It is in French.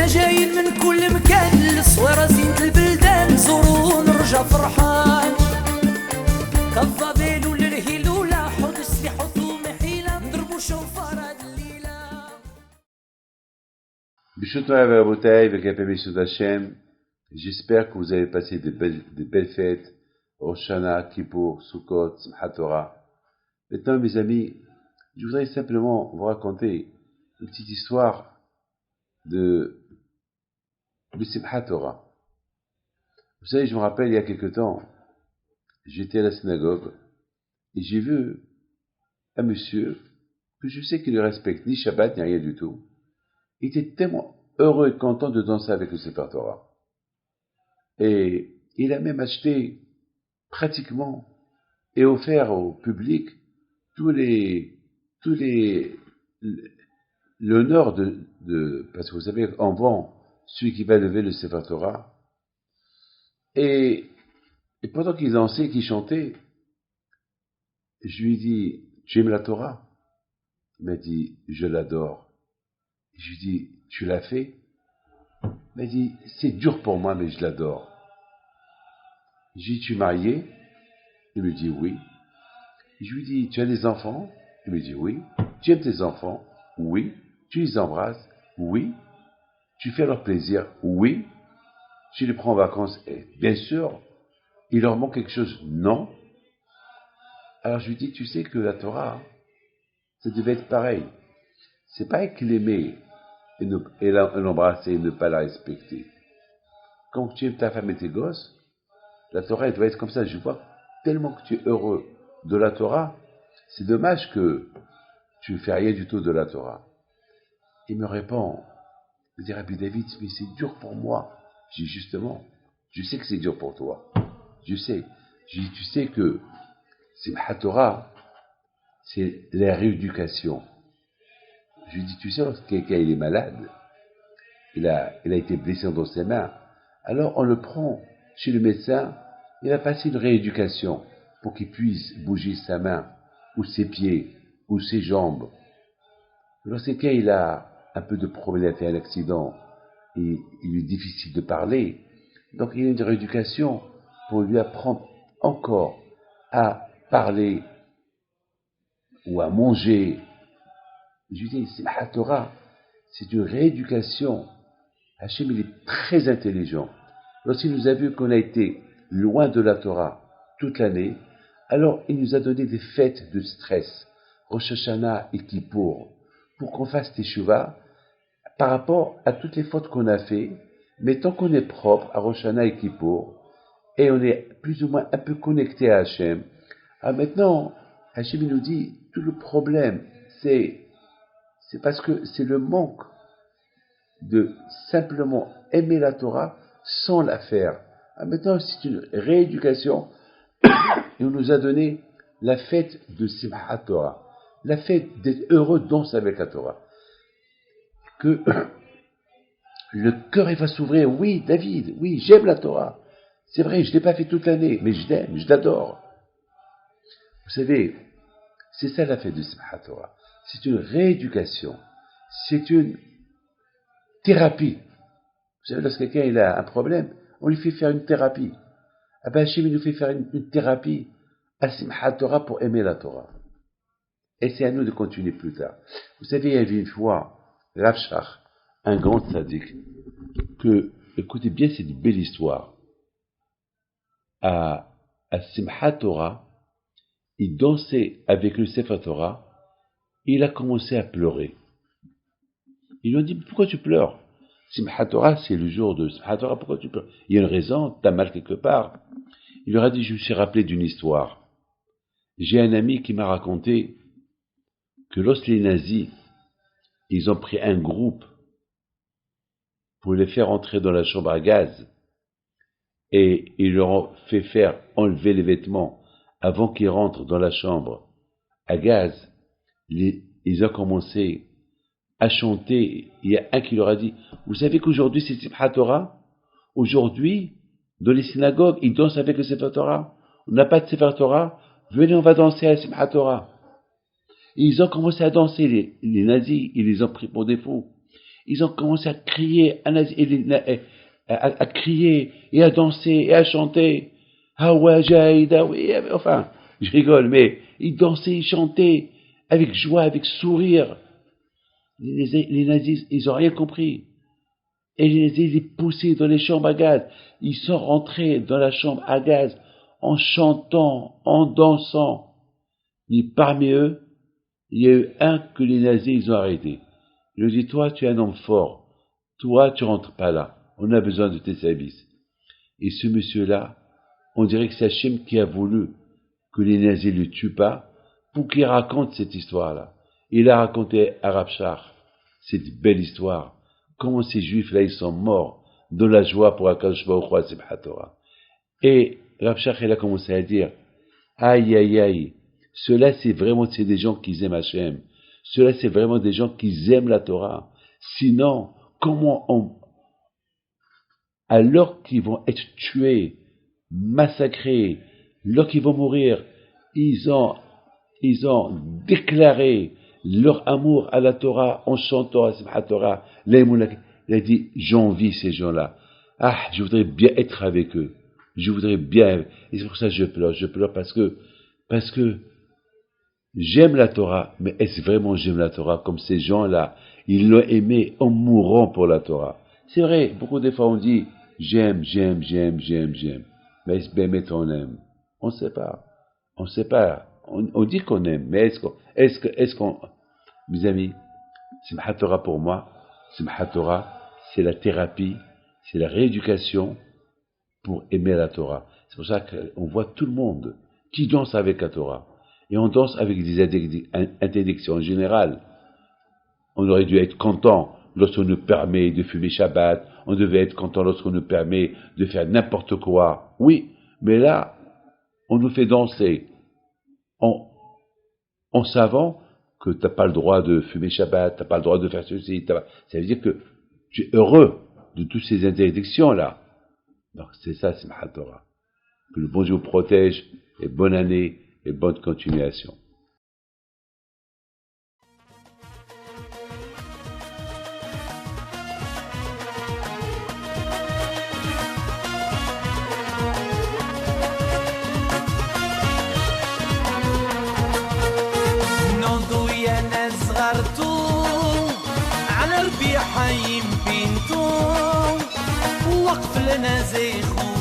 حنا جايين من كل مكان للصويرة زينة البلدان نزورو ونرجع فرحان كالظبيل وللهيل ولا حوض السلاح وثوم حيلة نضربو شوفار هاد الليلة. J'espère que vous avez passé de belles fêtes, Rosh Hashanah, Kippour, Sukkot, Simchat Torah. Maintenant, mes amis, je voudrais simplement vous raconter une petite histoire de Simchat Torah. Vous savez, je me rappelle, il y a quelque temps, j'étais à la synagogue et j'ai vu un monsieur que je sais qu'il ne respecte ni Shabbat ni rien du tout. Il était tellement heureux et content de danser avec le Sefer Torah. Et il a même acheté pratiquement et offert au public l'honneur parce que vous savez, on vend celui qui va lever le Sefer Torah. Et pendant qu'il dansait, qu'il chantait, je lui ai dit, tu aimes la Torah? Il m'a dit, je l'adore. Je lui ai dit, tu l'as fait? Il m'a dit, c'est dur pour moi, mais je l'adore. J'ai dit, tu es marié? Il me dit, oui. Je lui dis, tu as des enfants? Il me dit, oui. Tu aimes tes enfants? Oui. Tu les embrasses? Oui. Tu fais leur plaisir? Oui. Tu les prends en vacances? Et bien sûr. Il leur manque quelque chose? Non. Alors je lui dis, tu sais que la Torah, ça devait être pareil. C'est pas qu'il aimait et l'embrasser et ne pas la respecter. Quand tu aimes ta femme et tes gosses, la Torah, elle doit être comme ça. Je vois tellement que tu es heureux de la Torah, c'est dommage que tu ne fais rien du tout de la Torah. Il me répond, il me dit, Rabbi David, mais c'est dur pour moi. Je dis, justement, je sais que c'est dur pour toi. Je sais. Je dis, tu sais que Simchat Torah, c'est la rééducation. Je lui dis, tu sais, lorsque quelqu'un il est malade, il a été blessé dans ses mains, alors on le prend chez le médecin, il a passé une rééducation pour qu'il puisse bouger sa main, ou ses pieds, ou ses jambes. Lorsque quelqu'un il a un peu de problème, il a fait un accident, et il lui est difficile de parler, donc il y a une rééducation pour lui apprendre encore à parler ou à manger. Je lui dis, Simchat Torah, c'est une rééducation. Hachem, il est très intelligent. Lorsqu'il nous a vu qu'on a été loin de la Torah toute l'année, alors il nous a donné des fêtes de stress, Rosh Hashanah et Kippour, pour qu'on fasse teshuva par rapport à toutes les fautes qu'on a fait, mais tant qu'on est propre à Rosh Hashanah et Kippour, et on est plus ou moins un peu connecté à Hachem, alors maintenant, Hachem il nous dit, tout le problème, c'est parce que c'est le manque de simplement aimer la Torah sans la faire. Alors maintenant, c'est une rééducation et on nous a donné la fête de Simchat Torah, la fête d'être heureux de danser avec la Torah. Que le cœur il va s'ouvrir. Oui, David, oui, j'aime la Torah. C'est vrai, je ne l'ai pas fait toute l'année, mais je l'aime, je l'adore. Vous savez, c'est ça la fête de Simchat Torah. C'est une rééducation. C'est une thérapie. Vous savez, lorsque quelqu'un il a un problème, on lui fait faire une thérapie. Ah ben, Hachem, il nous fait faire une thérapie à Simchat Torah pour aimer la Torah. Et c'est à nous de continuer plus tard. Vous savez, il y avait une fois, Rav Shach, un grand tzaddik, que, écoutez bien, c'est une belle histoire. À Simchat Torah, il dansait avec le Sefer Torah, et il a commencé à pleurer. Ils lui ont dit, pourquoi tu pleures? Simchat Torah, c'est le jour de Simchat Torah, pourquoi tu pleures? Il y a une raison, t'as mal quelque part. Il leur a dit, je me suis rappelé d'une histoire. J'ai un ami qui m'a raconté que lorsque les nazis, ils ont pris un groupe pour les faire entrer dans la chambre à gaz, et ils leur ont fait faire enlever les vêtements avant qu'ils rentrent dans la chambre à gaz, ils ont commencé à chanter. Il y a un qui leur a dit, vous savez qu'aujourd'hui c'est Simchat Torah? Aujourd'hui, dans les synagogues, ils dansent avec le Sefer Torah. On n'a pas de Sefer Torah, venez, on va danser à Simchat Torah. Et ils ont commencé à danser, les nazis, ils les ont pris pour des fous. ils ont commencé à crier, à crier, et à danser, et à chanter. Hawa Jaïda, oui, enfin, je rigole, mais ils dansaient, ils chantaient, avec joie, avec sourire. Les nazis, ils ont rien compris. Et les nazis, ils les poussaient dans les chambres à gaz. Ils sont rentrés dans la chambre à gaz, en chantant, en dansant. Mais parmi eux, il y a eu un que les nazis, ils ont arrêté. Il lui dit, toi, tu es un homme fort. Toi, tu rentres pas là. On a besoin de tes services. Et ce monsieur-là, on dirait que c'est Hachem qui a voulu que les nazis ne le tuent pas pour qu'il raconte cette histoire-là. Il a raconté à Rav Shach cette belle histoire. Comment ces juifs-là, ils sont morts de la joie pour Akadosh Baruch Hu, Simchat Torah. Et Rav Shach, il a commencé à dire, aïe, aïe, aïe, ceux-là, c'est des gens qui aiment Hachem. Ceux-là, c'est vraiment des gens qui aiment la Torah. Sinon, alors qu'ils vont être tués, massacrés, alors qu'ils vont mourir, ils ont déclaré leur amour à la Torah en chantant à Simchat Torah. Il a dit, j'envie ces gens-là. Ah, je voudrais bien être avec eux. Je voudrais bien, et c'est pour ça que je pleure. Je pleure parce que j'aime la Torah, mais est-ce vraiment j'aime la Torah comme ces gens-là? Ils l'ont aimé en mourant pour la Torah. C'est vrai, beaucoup de fois on dit, j'aime. Mais est-ce bien on aime? On ne sait pas. On dit qu'on aime, mais est-ce qu'on, mes amis, Simchat Torah pour moi, Simchat Torah, c'est la thérapie, c'est la rééducation pour aimer la Torah. C'est pour ça qu'on voit tout le monde qui danse avec la Torah. Et on danse avec des interdictions en général. On aurait dû être content lorsqu'on nous permet de fumer Shabbat. On devait être content lorsqu'on nous permet de faire n'importe quoi. Oui, mais là, on nous fait danser en savant que tu n'as pas le droit de fumer Shabbat, tu n'as pas le droit de faire ceci. Ça veut dire que tu es heureux de toutes ces interdictions-là. Donc c'est ça, c'est Simchat Torah. Que le bon Dieu vous protège, et bonne année, et bonne continuation. على ربيع حيم بنتو وقف لنا زي خو